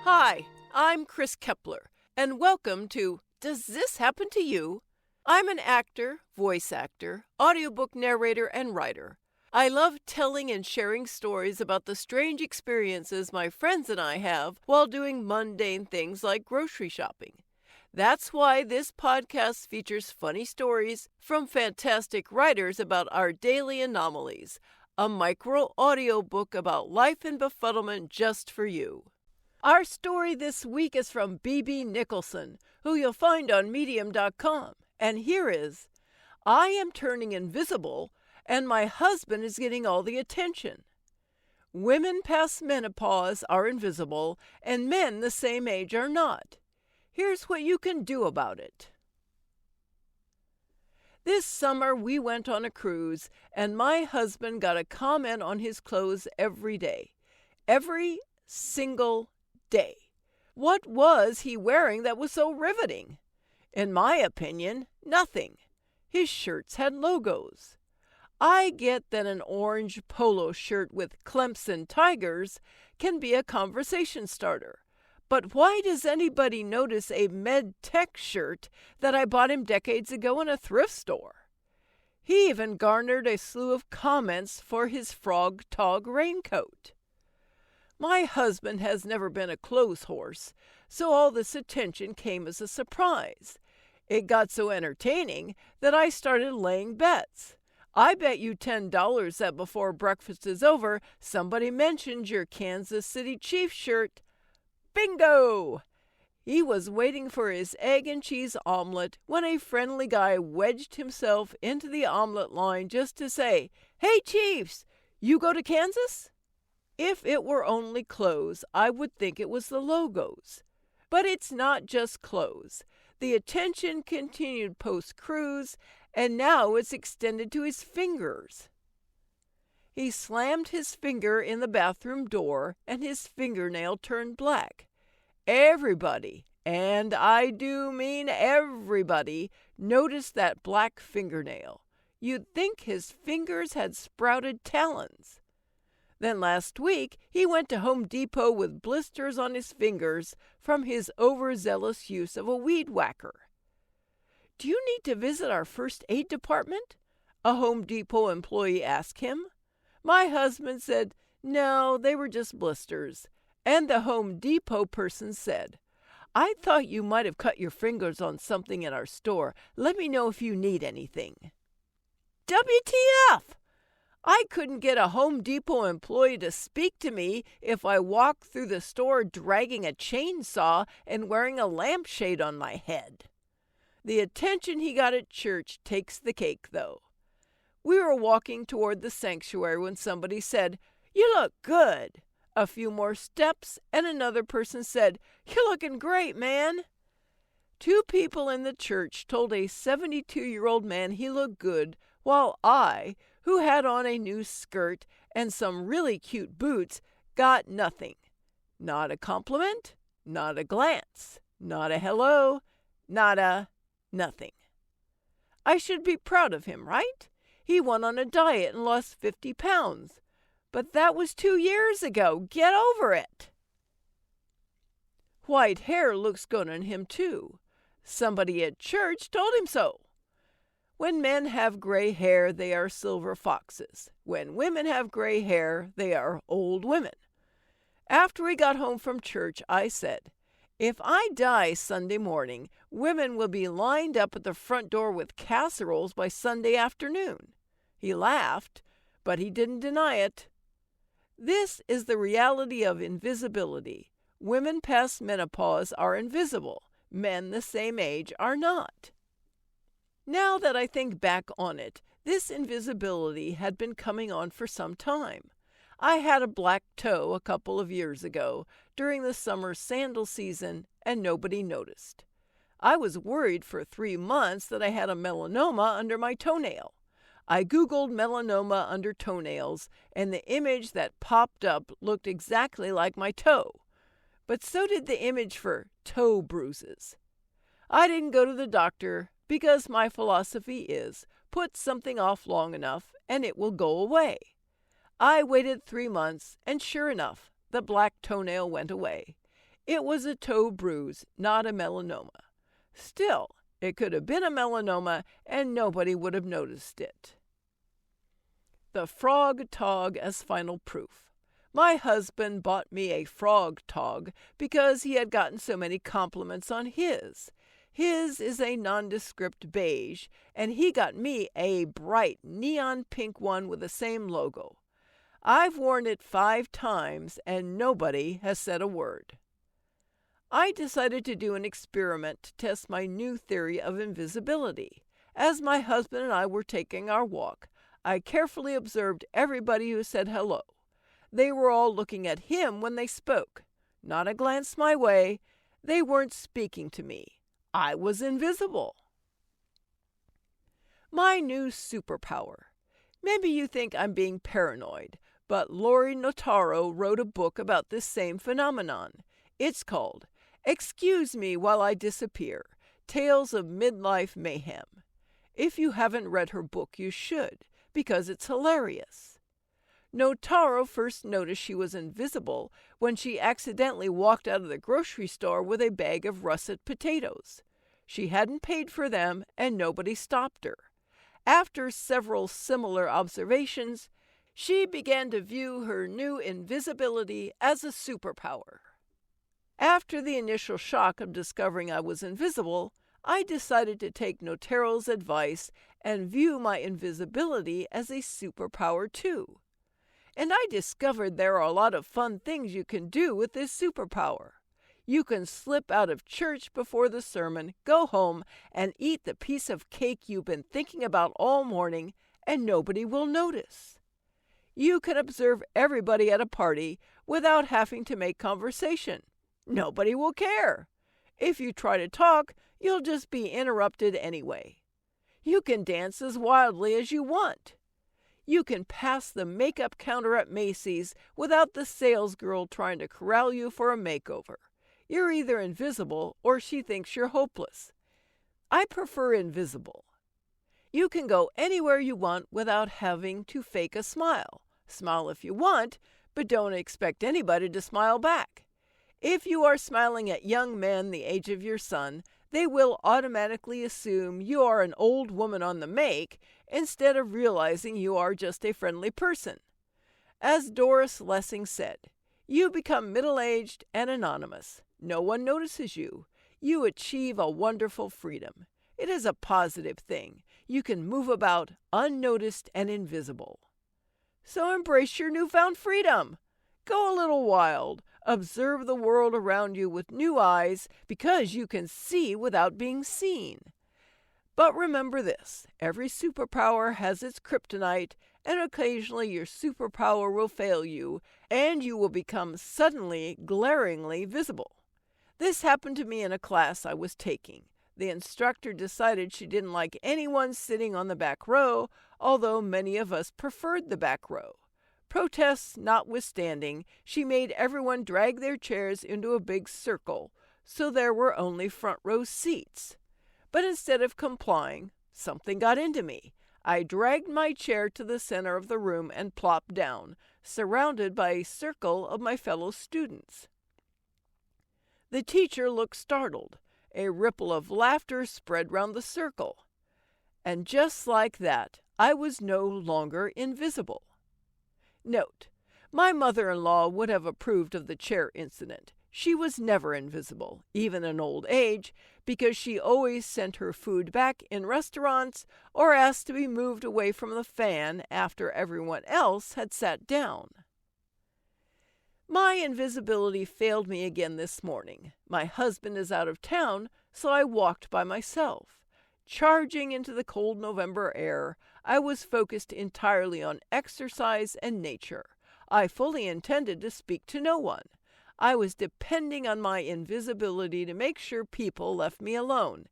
Hi, I'm Chris Kepler, and welcome to Does This Happen to You? I'm an actor, voice actor, audiobook narrator, and writer. I love telling and sharing stories about the strange experiences my friends and I have while doing mundane things like grocery shopping. That's why this podcast features funny stories from fantastic writers about our daily anomalies, a micro audiobook about life and befuddlement just for you. Our story this week is from B.B. Nicholson, who you'll find on medium.com. And here is, I am turning invisible, and my husband is getting all the attention. Women past menopause are invisible, and men the same age are not. Here's what you can do about it. This summer we went on a cruise, and my husband got a comment on his clothes every day. Every single day. What was he wearing that was so riveting? In my opinion, nothing. His shirts had logos. I get that an orange polo shirt with Clemson Tigers can be a conversation starter. But why does anybody notice a MedTech shirt that I bought him decades ago in a thrift store? He even garnered a slew of comments for his Frog Tog raincoat. My husband has never been a clothes horse, so all this attention came as a surprise. It got so entertaining that I started laying bets. I bet you $10 that before breakfast is over, somebody mentioned your Kansas City Chiefs shirt. Bingo! He was waiting for his egg and cheese omelet when a friendly guy wedged himself into the omelet line just to say, "Hey Chiefs, you go to Kansas?" If it were only clothes, I would think it was the logos. But it's not just clothes. The attention continued post-cruise, and now it's extended to his fingers. He slammed his finger in the bathroom door, and his fingernail turned black. Everybody, and I do mean everybody, noticed that black fingernail. You'd think his fingers had sprouted talons. Then last week, he went to Home Depot with blisters on his fingers from his overzealous use of a weed whacker. "Do you need to visit our first aid department?" a Home Depot employee asked him. My husband said, "No, they were just blisters." And the Home Depot person said, "I thought you might have cut your fingers on something in our store. Let me know if you need anything." WTF! I couldn't get a Home Depot employee to speak to me if I walked through the store dragging a chainsaw and wearing a lampshade on my head. The attention he got at church takes the cake, though. We were walking toward the sanctuary when somebody said, "You look good." A few more steps, and another person said, "You're looking great, man." Two people in the church told a 72-year-old man he looked good, while I, who had on a new skirt and some really cute boots, got nothing. Not a compliment, not a glance, not a hello, not a nothing. I should be proud of him, right? He went on a diet and lost 50 pounds. But that was 2 years ago. Get over it. White hair looks good on him, too. Somebody at church told him so. When men have gray hair, they are silver foxes. When women have gray hair, they are old women. After we got home from church, I said, "If I die Sunday morning, women will be lined up at the front door with casseroles by Sunday afternoon." He laughed, but he didn't deny it. This is the reality of invisibility. Women past menopause are invisible. Men the same age are not. Now that I think back on it, this invisibility had been coming on for some time. I had a black toe a couple of years ago during the summer sandal season, and nobody noticed. I was worried for 3 months that I had a melanoma under my toenail. I Googled melanoma under toenails, and the image that popped up looked exactly like my toe. But so did the image for toe bruises. I didn't go to the doctor because my philosophy is put something off long enough and it will go away. I waited 3 months, and sure enough, the black toenail went away. It was a toe bruise, not a melanoma. Still, it could have been a melanoma and nobody would have noticed it. The frog tog as final proof. My husband bought me a frog tog because he had gotten so many compliments on his. His is a nondescript beige, and he got me a bright neon pink one with the same logo. I've worn it 5 times, and nobody has said a word. I decided to do an experiment to test my new theory of invisibility. As my husband and I were taking our walk, I carefully observed everybody who said hello. They were all looking at him when they spoke. Not a glance my way. They weren't speaking to me. I was invisible. My new superpower. Maybe you think I'm being paranoid, but Lori Notaro wrote a book about this same phenomenon. It's called Excuse Me While I Disappear, Tales of Midlife Mayhem. If you haven't read her book, you should, because it's hilarious. Notaro first noticed she was invisible when she accidentally walked out of the grocery store with a bag of russet potatoes. She hadn't paid for them, and nobody stopped her. After several similar observations, she began to view her new invisibility as a superpower. After the initial shock of discovering I was invisible, I decided to take Notaro's advice and view my invisibility as a superpower too. And I discovered there are a lot of fun things you can do with this superpower. You can slip out of church before the sermon, go home, and eat the piece of cake you've been thinking about all morning, and nobody will notice. You can observe everybody at a party without having to make conversation. Nobody will care. If you try to talk, you'll just be interrupted anyway. You can dance as wildly as you want. You can pass the makeup counter at Macy's without the salesgirl trying to corral you for a makeover. You're either invisible or she thinks you're hopeless. I prefer invisible. You can go anywhere you want without having to fake a smile. Smile if you want, but don't expect anybody to smile back. If you are smiling at young men the age of your son, they will automatically assume you are an old woman on the make instead of realizing you are just a friendly person. As Doris Lessing said, you become middle-aged and anonymous. No one notices you. You achieve a wonderful freedom. It is a positive thing. You can move about unnoticed and invisible. So embrace your newfound freedom. Go a little wild. Observe the world around you with new eyes because you can see without being seen. But remember this, every superpower has its kryptonite, and occasionally your superpower will fail you, and you will become suddenly, glaringly visible. This happened to me in a class I was taking. The instructor decided she didn't like anyone sitting on the back row, although many of us preferred the back row. Protests notwithstanding, she made everyone drag their chairs into a big circle, so there were only front row seats. But instead of complying, something got into me. I dragged my chair to the center of the room and plopped down, surrounded by a circle of my fellow students. The teacher looked startled. A ripple of laughter spread round the circle. And just like that, I was no longer invisible. Note, my mother-in-law would have approved of the chair incident. She was never invisible, even in old age, because she always sent her food back in restaurants or asked to be moved away from the fan after everyone else had sat down. My invisibility failed me again this morning. My husband is out of town, so I walked by myself. Charging into the cold November air, I was focused entirely on exercise and nature. I fully intended to speak to no one. I was depending on my invisibility to make sure people left me alone.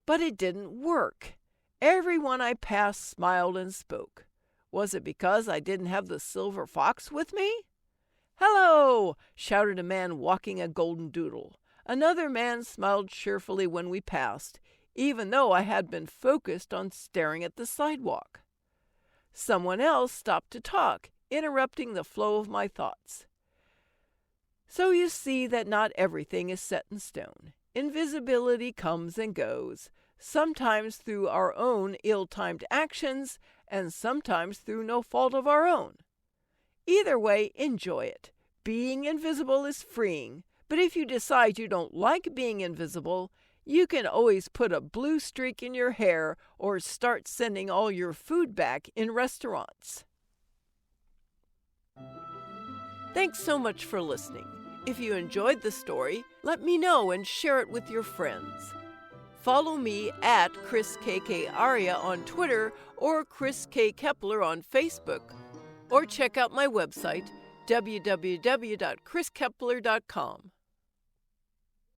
But it didn't work. Everyone I passed smiled and spoke. Was it because I didn't have the silver fox with me? "Hello!" shouted a man walking a golden doodle. Another man smiled cheerfully when we passed, even though I had been focused on staring at the sidewalk. Someone else stopped to talk, interrupting the flow of my thoughts. So you see that not everything is set in stone. Invisibility comes and goes, sometimes through our own ill-timed actions, and sometimes through no fault of our own. Either way, enjoy it. Being invisible is freeing, but if you decide you don't like being invisible, you can always put a blue streak in your hair or start sending all your food back in restaurants. Thanks so much for listening. If you enjoyed the story, let me know and share it with your friends. Follow me at Chris KK Aria on Twitter or Chris K. Kepler on Facebook. Or check out my website, www.chriskepler.com.